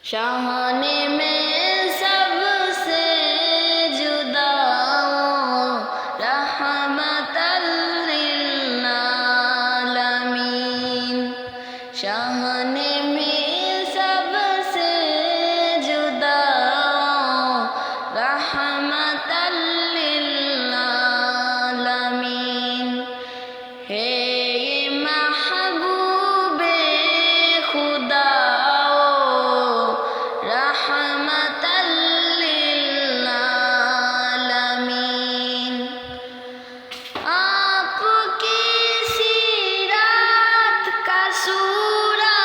شاہنے میں سب سے جدا رحمت للعالمین، شاہنے میں سب سے جدا رحمت للعالمین ہے یہ محبوب خدا رحمت للعالمین۔ آپ کی سیرت کا سورہ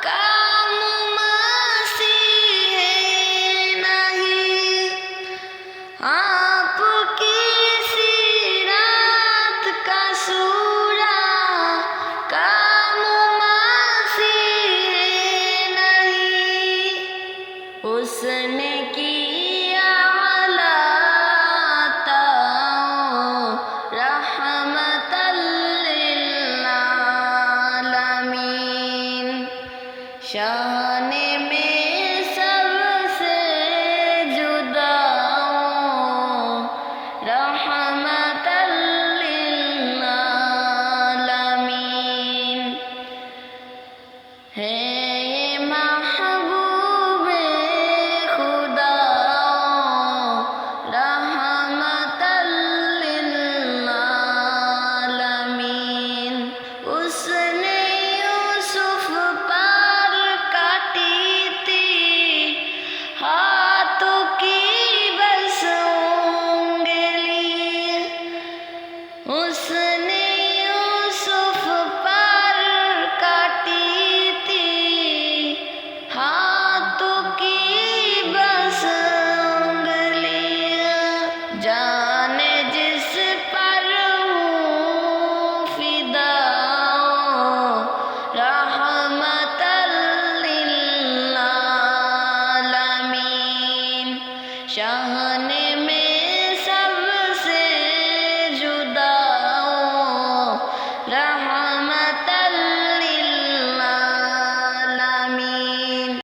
کام مسیح نہیں، آپ کی سیرت کا سورہ کام مسیح نہیں، اس نے کیا عطا رحمت للعالمین، شان